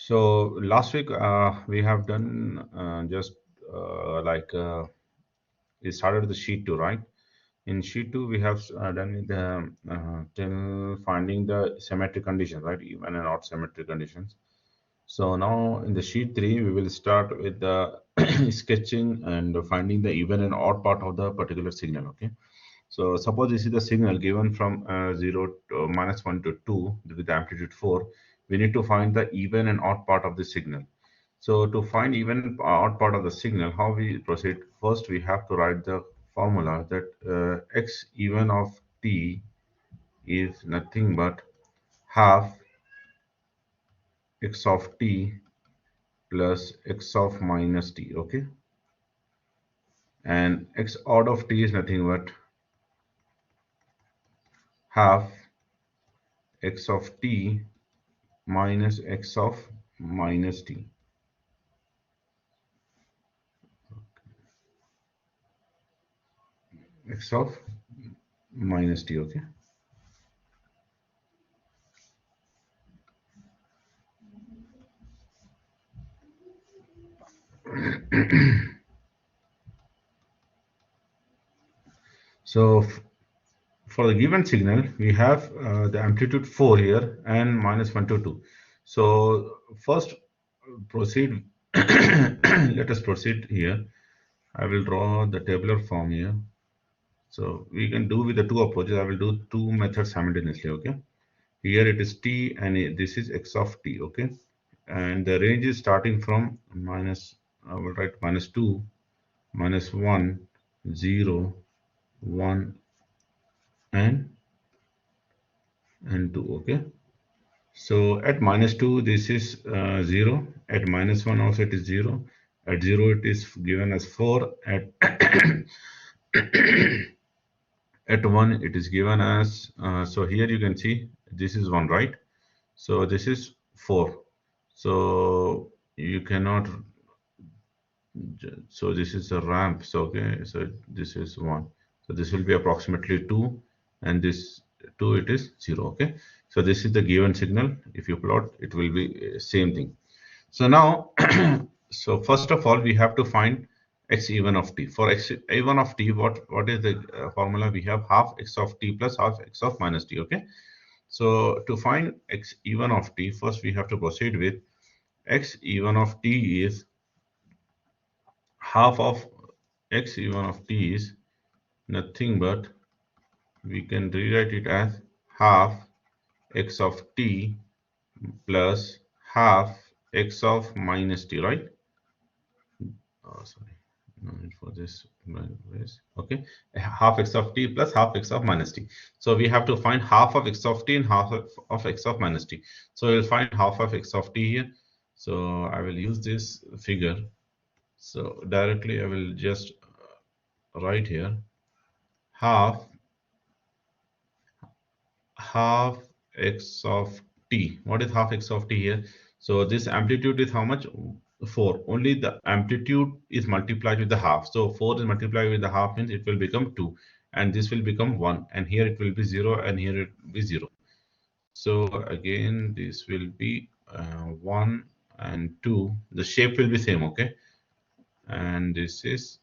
So last week we have done just like we started the sheet 2, right? In sheet 2 we have done it till finding the symmetric conditions, right? Even and odd symmetric conditions. So now in the sheet 3 we will start with the sketching and finding the even and odd part of the particular signal. Okay. So suppose this is the signal given from 0 to -1 to 2 with the amplitude 4. We need to find the even and odd part of the signal. So to find even and odd part of the signal, how we proceed? First, we have to write the formula that x even of t is nothing but half x of t plus x of minus t. Okay, and x odd of t is nothing but half x of t minus x of minus t. X of minus t. Okay. So for the given signal, we have the amplitude 4 here and -1 to 2. So first proceed. Let us proceed here. I will draw the tabular form here. So we can do with the two approaches. I will do two methods simultaneously. Okay. Here it is t and this is x of t. Okay. And the range is starting from minus. I will write -2, -1, 0, 1, and 2. Okay. So at -2 this is 0, at -1 also it is 0, at 0 it is given as 4, at at 1 it is given as so here you can see this is 1, right? So this is 4. So you cannot, so this is a ramp. So okay, so this is 1. So this will be approximately 2, and this 2 it is 0. Okay. So this is the given signal. If you plot, it will be same thing. So now, so first of all, we have to find x even of t. For x even of t, what is the formula? We have half x of t plus half x of minus t. Okay. So to find x even of t, first we have to proceed with x even of t is half of x even of t is nothing but we can rewrite it as half x of t plus half x of minus t, right? Oh, sorry, no need for this. Okay, half x of t plus half x of minus t. So we have to find half of x of t and half of x of minus t. So we'll find half of x of t here. So I will use this figure. So directly I will just write here half half x of t. What is half x of t here? So this amplitude is how much? 4. Only the amplitude is multiplied with the half. So 4 is multiplied with the half means it will become 2. And this will become 1. And here it will be 0 and here it will be 0. So again this will be 1 and 2. The shape will be same, okay? And this is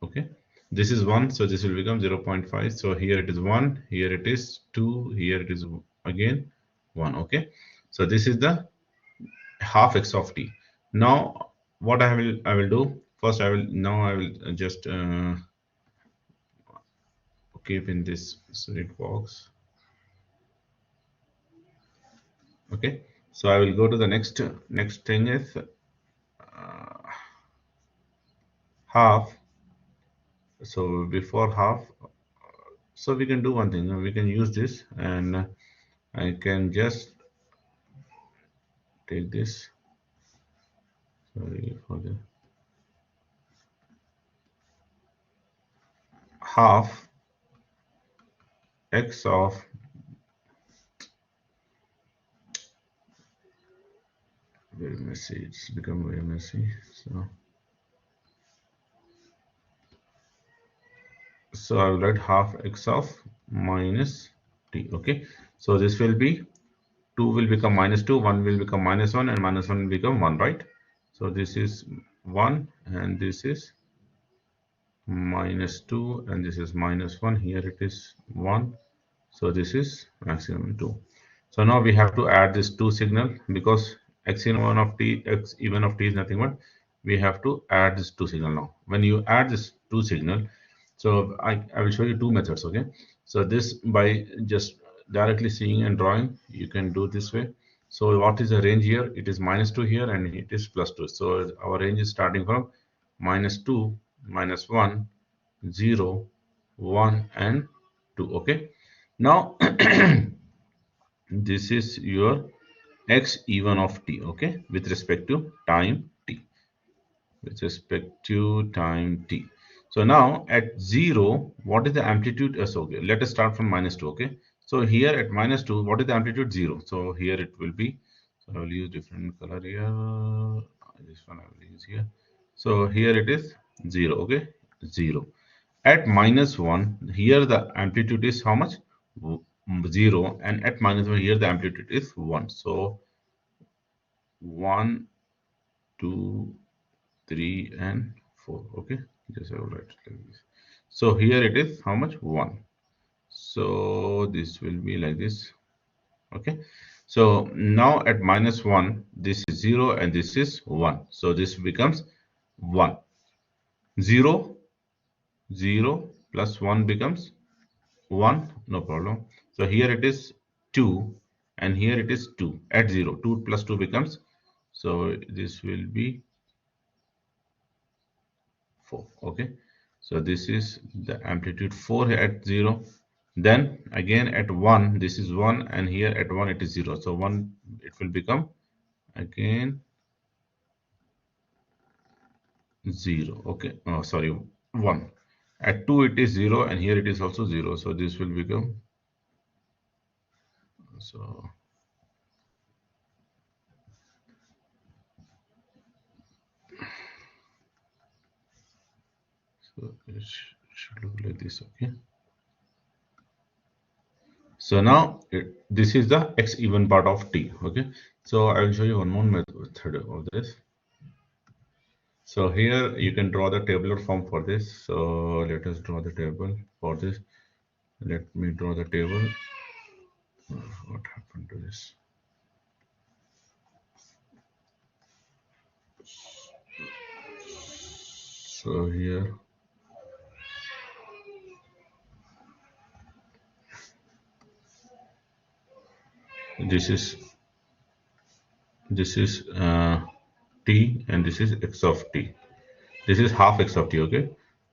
okay. This is 1, so this will become 0.5. So here it is 1, here it is 2, here it is again 1. Okay. So this is the half x of t. Now what I will do first, I will just keep in this solid box. Okay. So I will go to the next thing is half. So before half, so we can do one thing. We can use this, and I can just take this. Sorry for the half x of very messy. It's become very messy. So I will write half x of minus t. Okay. So this will be 2 will become minus 2, 1 will become minus 1, and minus 1 will become 1, right? So this is 1, and this is minus 2, and this is minus 1. Here it is 1. So this is maximum 2. So now we have to add this 2 signal, because x1 of t, x even of t is nothing but we have to add this 2 signal now. When you add this 2 signal, so I will show you two methods, okay? So this, by just directly seeing and drawing, you can do this way. So what is the range here? It is minus 2 here, and it is plus 2. So our range is starting from minus 2, minus 1, 0, 1, and 2, okay? Now this is your x even of t, okay, with respect to time t, with respect to time t. So now at 0, what is the amplitude? So okay, let us start from minus 2, okay? So here at minus 2, what is the amplitude? 0. So here it will be, so I will use different color here. This one I will use here. So here it is 0, okay? 0. At minus 1, here the amplitude is how much? 0. And at minus 1, here the amplitude is 1. So 1, 2, 3, and 4, okay? Just I will write it like this. So here it is how much? 1. So this will be like this, okay? So now at minus 1, this is 0 and this is 1. So this becomes 1. 0, 0 plus 1 becomes 1, no problem. So here it is 2, and here it is 2 at 0. 2 plus 2 becomes, so this will be 4, okay? So this is the amplitude 4 at 0. Then again at 1, this is 1, and here at 1 it is 0. So 1, it will become again 0, okay? Oh, sorry, 1. At 2 it is 0, and here it is also 0. So this will become, so it should look like this, okay? So now this is the x even part of t, okay? So I will show you one more method of this. So here you can draw the tabular form for this. So let us draw the table for this. Let me draw the table. What happened to this? So here, this is t, and this is x of t. This is half x of t, okay?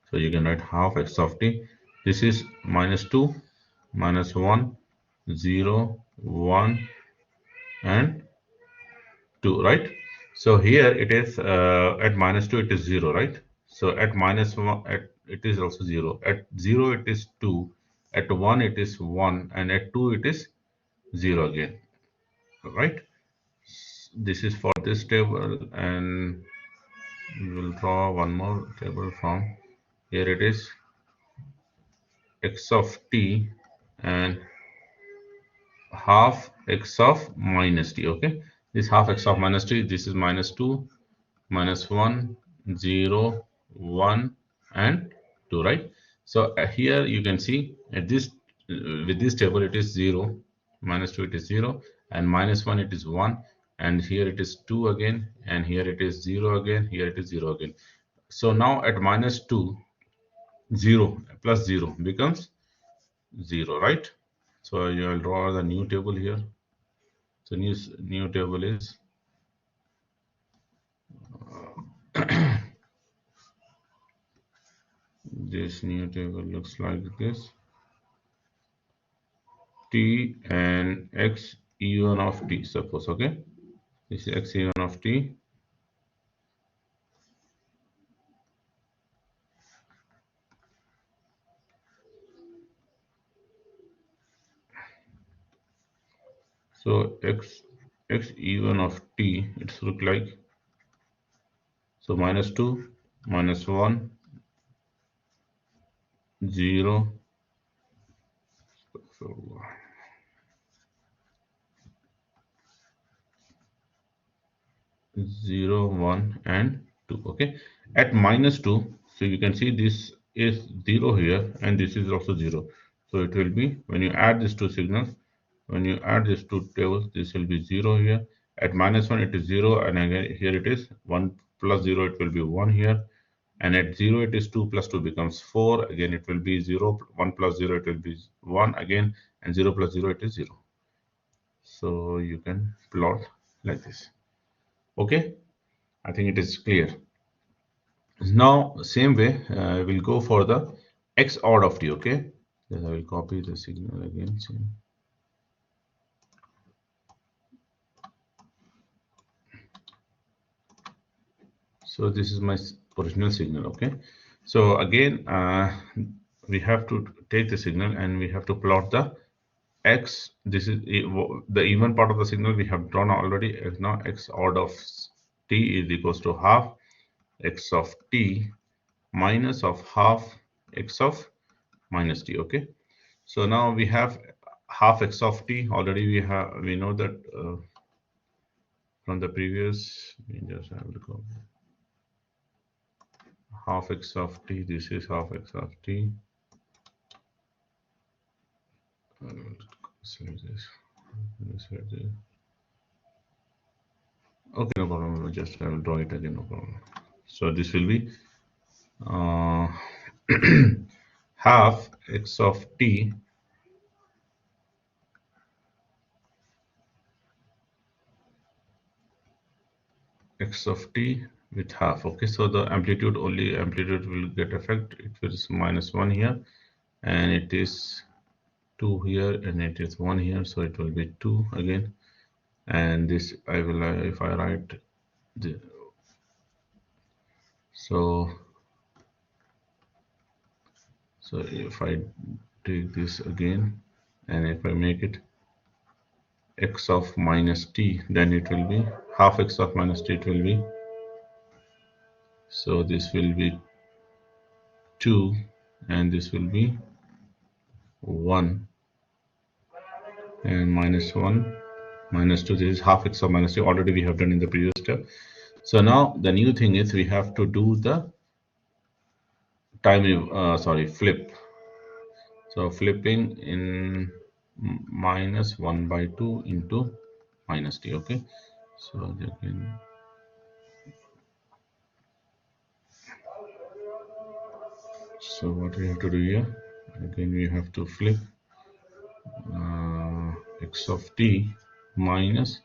So you can write half x of t. This is minus 2, minus 1, 0, 1, and 2, right? So here it is at minus 2 it is 0, right? So at minus 1 it is also 0. At 0 it is 2. At 1 it is 1, and at 2 it is 0 again, right? This is for this table, and we will draw one more table from here. It is x of t and half x of minus t, okay? This half x of minus t, this is minus 2, minus 1, 0, 1, and 2, right? So here you can see at this with this table it is 0, minus 2 it is 0, and minus 1 it is 1, and here it is 2 again, and here it is 0 again, here it is 0 again. So now at minus 2, 0 plus 0 becomes 0, right? So you will draw the new table here. So new table is this new table looks like this. T and x e1 of t, suppose, okay? This is x e1 of t. So x e1 of t, it's look like, so minus 2, minus 1, 0. So 0, 1, and 2. Okay, at -2, so you can see this is 0 here, and this is also 0. So it will be, when you add these two signals, when you add these two tables, this will be 0 here. At -1, it is 0, and again here it is 1 plus 0, it will be 1 here. And at 0, it is 2 plus 2 becomes 4. Again, it will be 0, 1 plus 0, it will be 1 again, and 0 plus 0, it is 0. So you can plot like this. Okay, I think it is clear. Now, same way, we'll go for the x odd of t. Okay, then I will copy the signal again. So this is my original signal. Okay, so again, we have to take the signal and we have to plot the x. This is the even part of the signal we have drawn already. Now x odd of t is equals to half x of t minus of half x of minus t. Okay, so now we have half x of t. Already we know that from the previous. We just have to go half x of t. This is half x of t. Save this. Okay, no problem. Just I will draw it again. No problem. So this will be uh, half x of t with half. Okay, so the amplitude, only amplitude will get effect. It is -1 here, and it is 2 here, and it is 1 here, so it will be 2 again. And this I will if I write the, so if I take this again, and if I make it x of minus t, then it will be half x of minus t. It will be, so this will be 2, and this will be 1, and -1 -2. This is half x of minus t. Already we have done in the previous step. So now the new thing is we have to do the time flip. So flipping in -1/2 into minus t. Okay, so again, so what we have to do here, again we have to flip x of t minus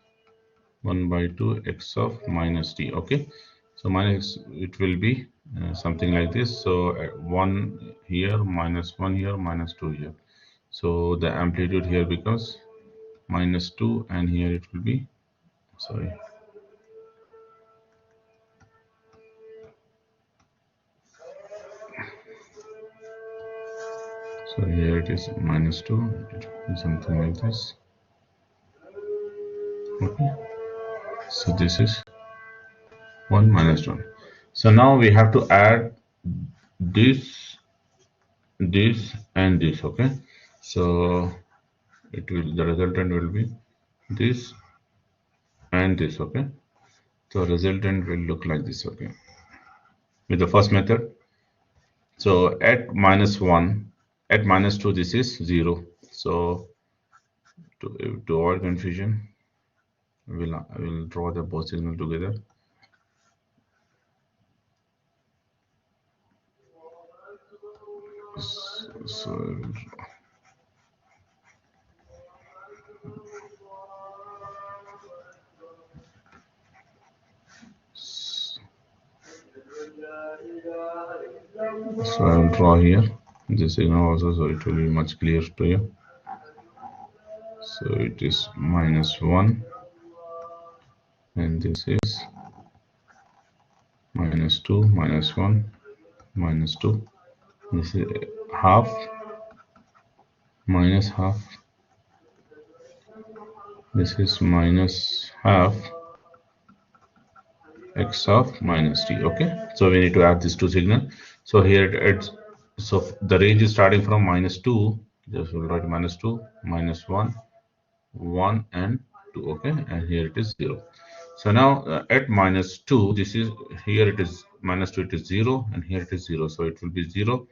1/2 x of minus t. Okay, so minus, it will be something like this. So 1 here, -1 here, -2 here. So the amplitude here becomes -2, and here it will be, sorry, so here it is -2, it will be something like this. Okay, so this is 1 -1. So now we have to add this, and this. Okay, so it will, the resultant will be this and this. Okay, so resultant will look like this. Okay, with the first method, so at -1, at -2, this is 0. So to avoid confusion, I will draw the both signal together. So I will draw here this signal also, so it will be much clearer to you. So it is -1, and this is -2, -1, -2. This is half, minus half. This is minus half x of minus t. Okay, so we need to add these two signals. So here it's, so the range is starting from -2. Just will write -2, -1, 1, and 2. Okay, and here it is 0. So now at minus 2, this is here it is minus 2, it is 0, and here it is 0. So it will be 0,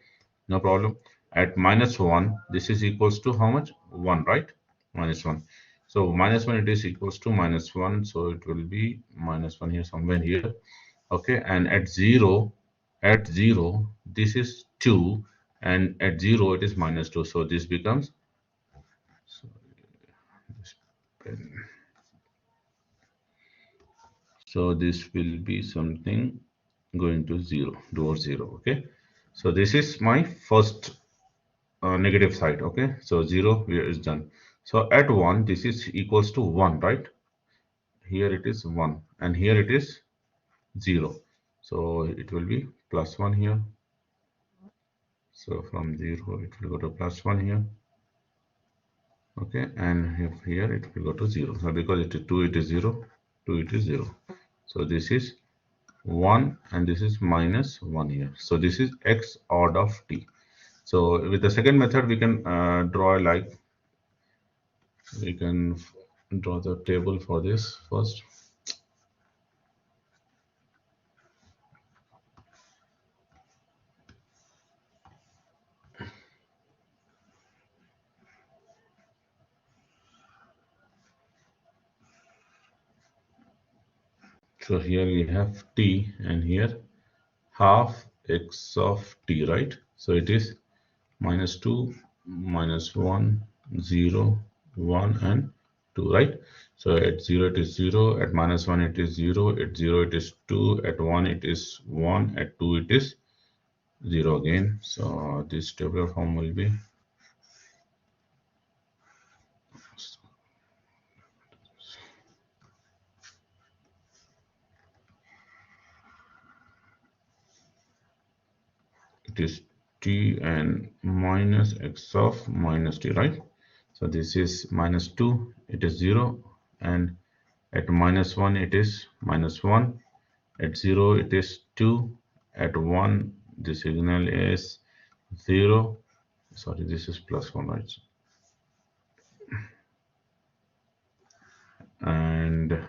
no problem. At minus 1, this is equals to how much? 1, right? Minus 1. So minus 1, it is equals to minus 1. So it will be minus 1 here, somewhere here. Okay, and at 0, this is 2, and at 0, it is minus 2. So this becomes, so this pen. So this will be something going to 0 towards 0. Okay, so this is my first negative side. Okay, so 0 here is done. So at 1, this is equals to 1, right? Here it is 1, and here it is 0. So it will be plus 1 here. So from 0 it will go to plus 1 here. Okay, and if here it will go to 0. So because it is 2, it is 0, 2, it is 0. So this is 1, and this is minus 1 here. So this is x odd of t. So with the second method, we can draw like, we can draw the table for this first. So here we have t, and here half x of t, right? So it is minus 2, minus 1, 0, 1, and 2, right? So at 0 it is 0, at minus 1 it is 0, at 0 it is 2, at 1 it is 1, at 2 it is 0 again. So this tabular form will be, it is t and minus x of minus t, right? So this is minus 2, it is 0, and at minus 1 it is minus 1, at 0 it is 2, at 1 the signal is 0, sorry, this is plus 1, right? And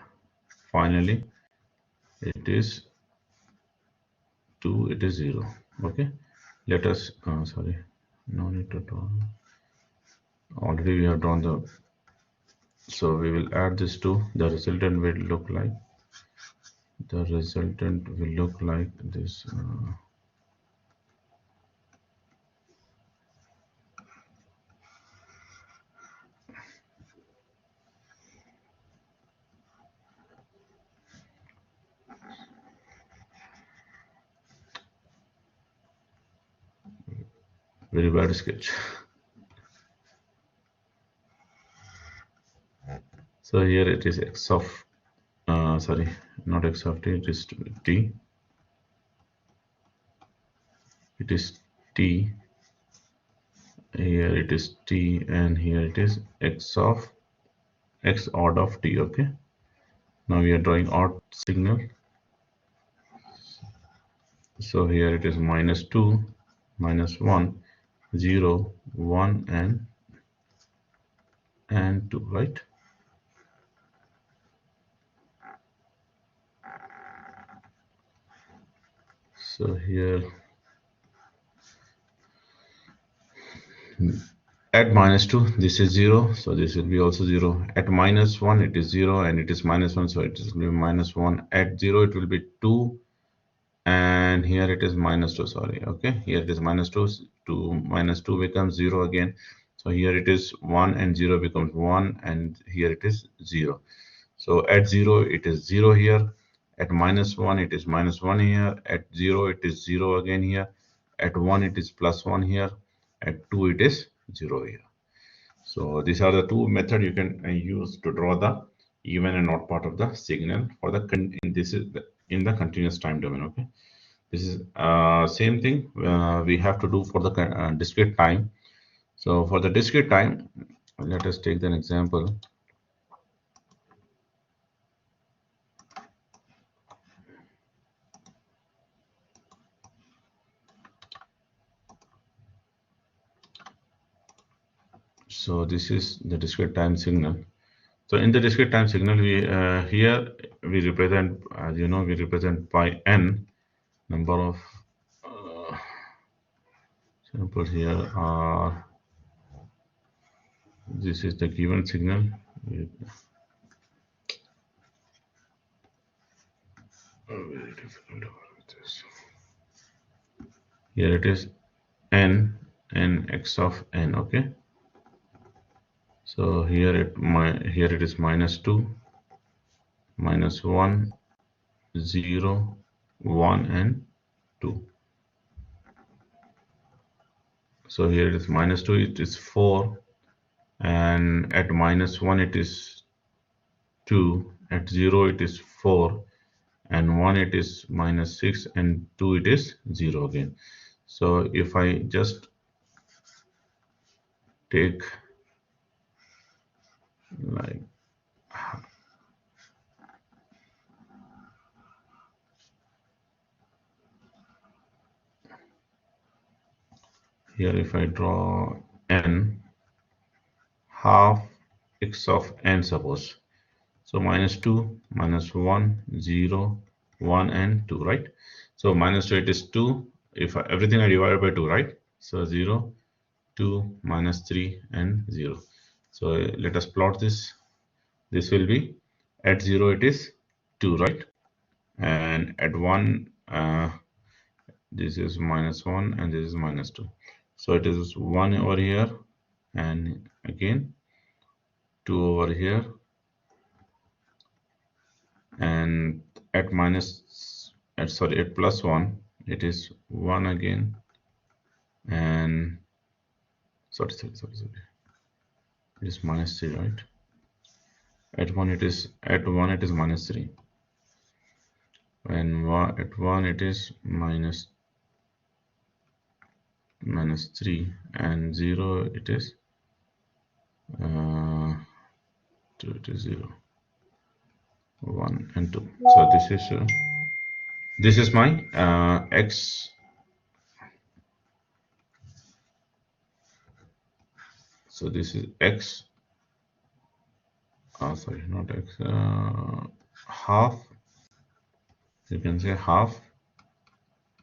finally it is 2, it is 0. Okay, let us sorry, no need to draw, already we have drawn the, so we will add this to, the resultant will look like, this very bad sketch. So here it is x of sorry, not x of t, it is t, it is t, here it is t, and here it is x of, x odd of t. Okay, now we are drawing odd signal. So here it is minus 2, minus 1, 0, 1, and 2, right? So here at minus 2, this is 0, so this will be also 0. At minus 1, it is 0, and it is minus 1, so it is will be minus 1. At 0, it will be 2, and here it is minus 2, sorry. Okay, here it is minus 2, 2 minus 2 becomes 0 again. So here it is 1, and 0 becomes 1, and here it is 0. So at 0, it is 0 here. At minus 1, it is minus 1 here. At 0, it is 0 again here. At 1, it is plus 1 here. At 2, it is 0 here. So these are the two methods you can use to draw the even and odd part of the signal for the this is in the continuous time domain. Okay, this is same thing we have to do for the discrete time. So for the discrete time, let us take an example. So this is the discrete time signal. So in the discrete time signal, we here we represent, as you know, we represent by n number of samples here are. This is the given signal. Very difficult to work with this. Here it is n x of n. Okay. So here it is -2, -1, 0, 1, and 2. So here it is -2, it is 4, and at -1 it is 2, at 0 it is 4, and 1 it is -6, and 2 it is 0 again. So if I just take like here, if I draw n, half x of n, suppose. So -2, -1, 0, 1, and 2, right? So -2 it is 2. If everything I divide by 2, right? So 0, 2, -3, and 0. So let us plot this. This will be at 0 it is 2, right? And at 1 this is -1 and this is -2. So it is 1 over here and again 2 over here, and at +1 it is 1 again, and sorry, it is -3, right? At 1 it is -3, and at 1 it is -3, and 0 it is 2, it is 0, 1, and 2. So this is my x. So this is x, sorry, not x, half, you can say half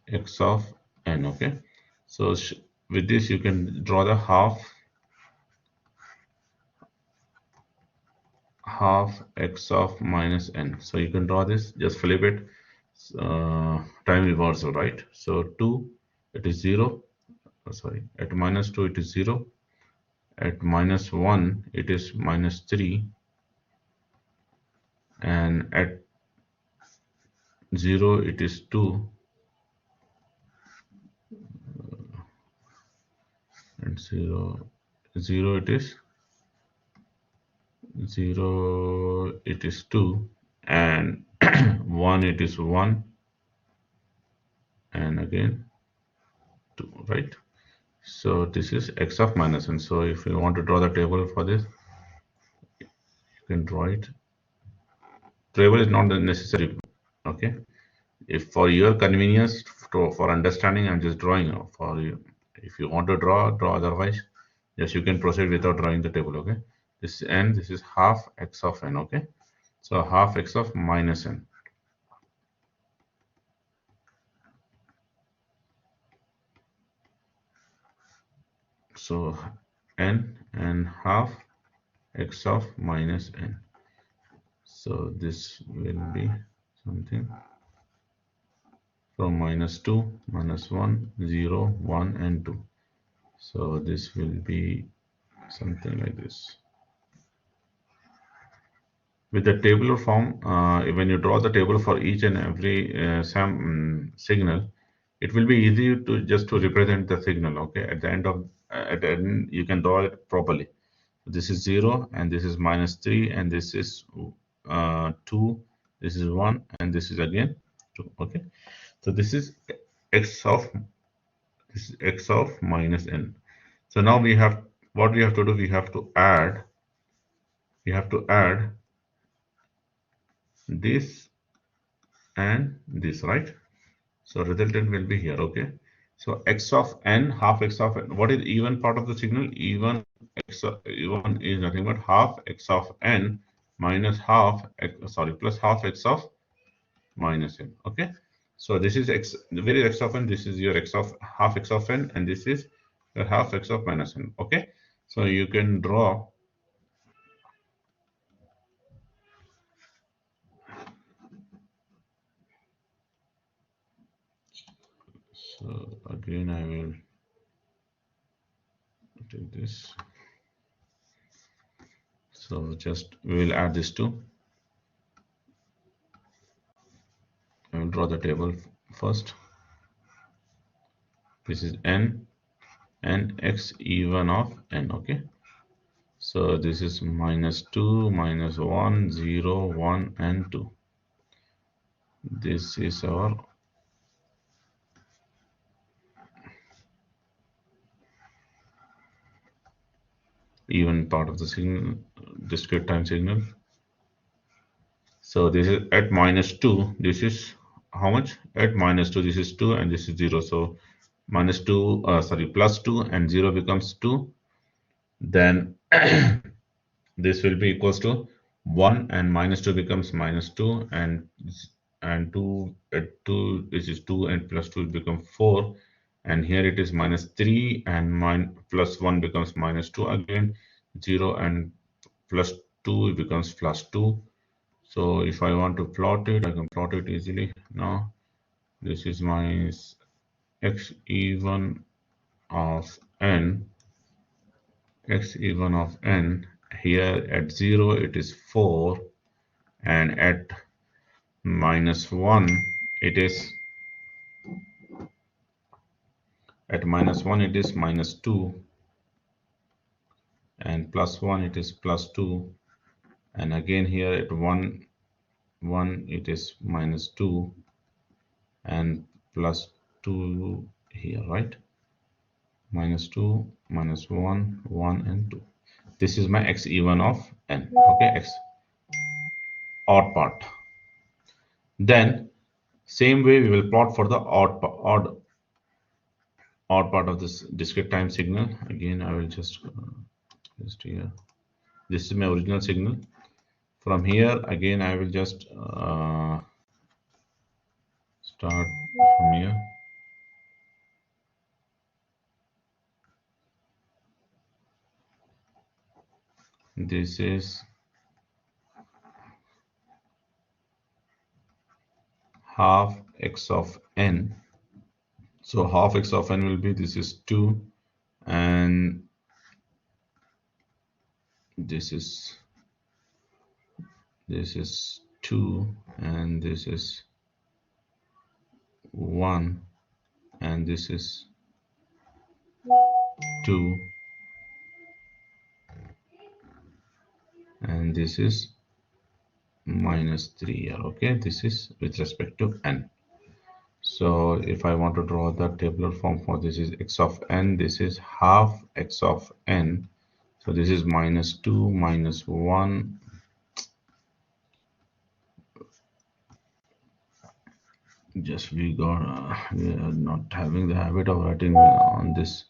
x of n. Okay, so with this you can draw the half x of minus n. So you can draw this, just flip it, time reversal, right? So 2 it is 0, sorry, at -2 it is 0, at -1 it is -3, and at 0 it is 2, and 0 it is 2, and 1 it is 1, and again 2, right? So this is x of -n. So if you want to draw the table for this, you can draw it. Table is not necessary, okay? If for your convenience, for understanding, I'm just drawing for you. If you want to draw. Otherwise, yes, you can proceed without drawing the table, okay? This n, this is half x of n, okay? So half x of -n. So n and half x of -n. So this will be something from -2, -1, 0, 1, and 2. So this will be something like this. With the tabular form, when you draw the table for each and every signal, it will be easy to just to represent the signal. Okay, at the end you can draw it properly. This is 0, and this is -3, and this is 2, this is 1, and this is again 2. Okay, so this is x of -n. So now we have, what we have to do, we have to add this and this, right? So resultant will be here. Okay, so x of n, half x of n. What is even part of the signal? Even is nothing but half x of n minus half sorry plus half x of minus n. Okay, so this is x, where is x of n? This is your x of half x of n, and this is your half x of minus n. Okay, so you can draw. So again I will take this. So just we will add this to. I will draw the table first. This is n and x even of n. Okay, so this is minus 2, minus 1, 0, 1, and 2. This is our even part of the signal, discrete time signal. So this is at minus 2. This is how much? At minus 2, this is 2 and this is 0. So minus 2, sorry, plus 2 and 0 becomes 2. Then this will be equals to 1 and minus 2 becomes minus 2 and 2 at 2, this is 2 and plus 2 will become 4, and here it is minus 3 and plus 1 becomes minus 2 again, 0 and plus 2 becomes plus 2. So if I want to plot it, I can plot it easily. Now this is my x even of n, x even of n. Here at 0 it is 4, and at minus 1 it is, at minus 1 it is minus 2, and plus 1 it is plus 2, and again here at 1 it is minus 2 and plus 2 here, right? Minus 2, minus 1, 1 and 2. This is my x even of n. Okay, x odd part. Then same way we will plot for the odd part of this discrete time signal. Again I will just here. This is my original signal. From here again I will just start from here. This is half x of n. So half x of n will be, this is 2, and this is 2, and this is 1, and this is 2, and this is minus 3 here. Okay, this is with respect to n. So if I want to draw the tabular form for this is x of n, this is half x of n. So this is minus 2, minus 1. Just we are not having the habit of writing on this.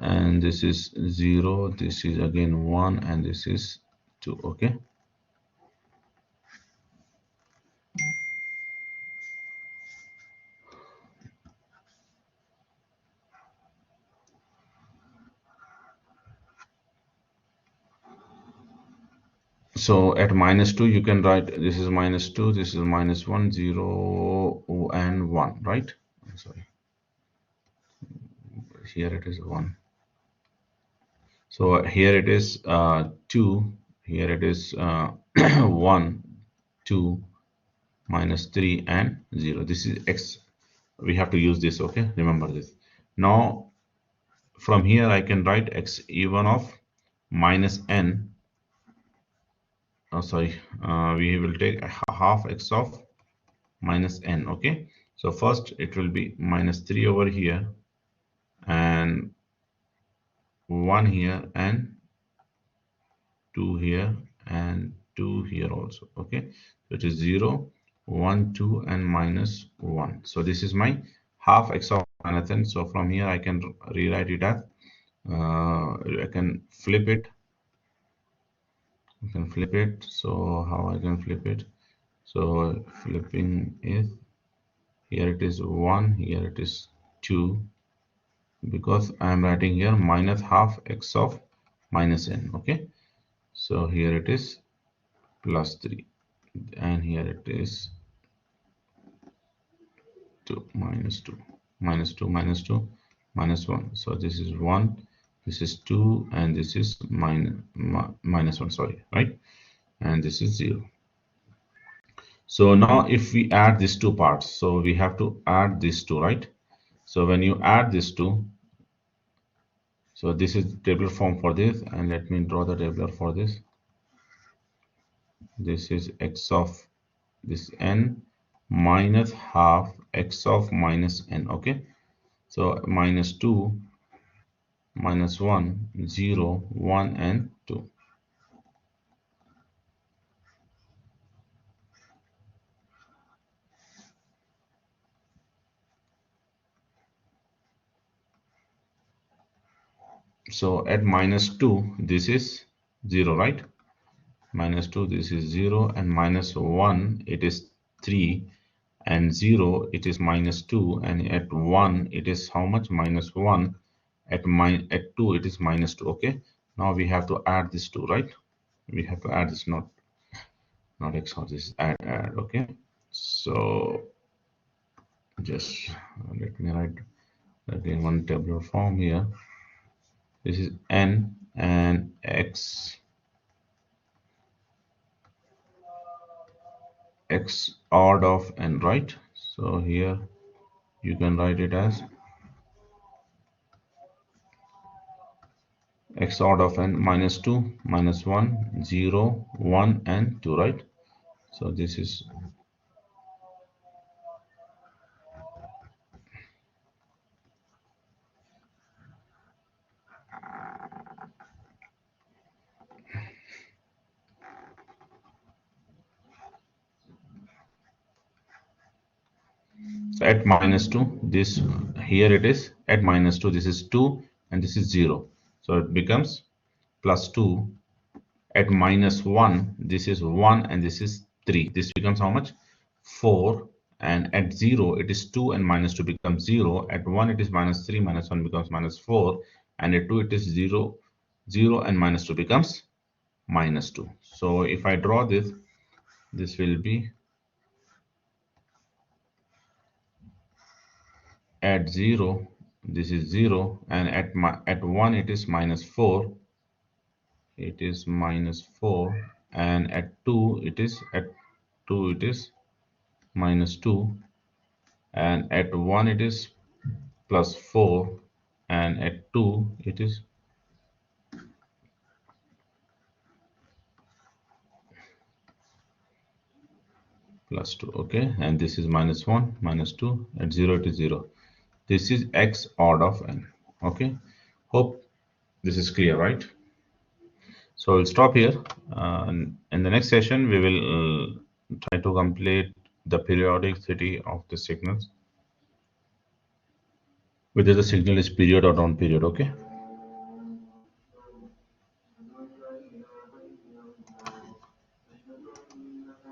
And this is 0, this is again 1, and this is 2. Okay. So at minus 2 you can write this is minus 2, this is minus 1, 0 and 1, right? Sorry, here it is 1. So here it is 2, here it is 1, 2, minus 3 and 0. This is x. We have to use this, okay? Remember this. Now from here I can write x even of minus n. Oh, sorry, we will take half x of minus n. Okay, so first it will be minus 3 over here and 1 here and 2 here and 2 here also. Okay, so it is 0, 1, 2 and minus 1. So this is my half x of minus n. So from here I can rewrite it as I can flip it I can flip it. So how I can flip it? So flipping is, here it is 1, here it is 2, because I am writing here minus half x of minus n. Okay, so here it is plus 3, and here it is 2 minus 2 minus 2 minus 2 minus 1. So this is 1, this is 2, and this is minus 1, sorry, right? And this is 0. So now if we add these two parts, so we have to add these two, right? So when you add these two, so this is tabular form for this, and let me draw the tabular for this. This is x of this n minus half x of minus n. Okay, so minus 2, minus 1, 0, 1, and 2. So at minus 2, this is 0, right? Minus 2, this is 0, and minus 1, it is 3, and 0, it is minus 2, and at 1, it is how much? Minus 1. At 2, it is minus 2. Okay, now we have to add this 2, right? We have to add this, not XOR, this is add. Okay, so just let me write again one tabular form here. This is n and x odd of n, right? So here you can write it as x odd of n minus 2, minus 1, 0, 1, and 2, right? So this is, so at minus 2, this, here it is at minus 2, this is 2, and this is 0. So it becomes plus 2. At minus 1, this is 1, and this is 3. This becomes how much? 4. And at 0, it is 2, and minus 2 becomes 0. At 1, it is minus 3, minus 1 becomes minus 4. And at 2, it is 0, 0, and minus 2 becomes minus 2. So if I draw this, this will be at 0, this is 0, and at 1, it is minus 4. It is minus 4, and at 2, it is minus 2, and at 1 it is plus 4, and at 2 it is plus 2. Okay, and this is minus 1, minus 2, at 0 it is 0. This is x odd of n. Okay, hope this is clear, right? So we'll stop here. In the next session we will try to complete the periodicity of the signals, whether the signal is period or non-period. Okay.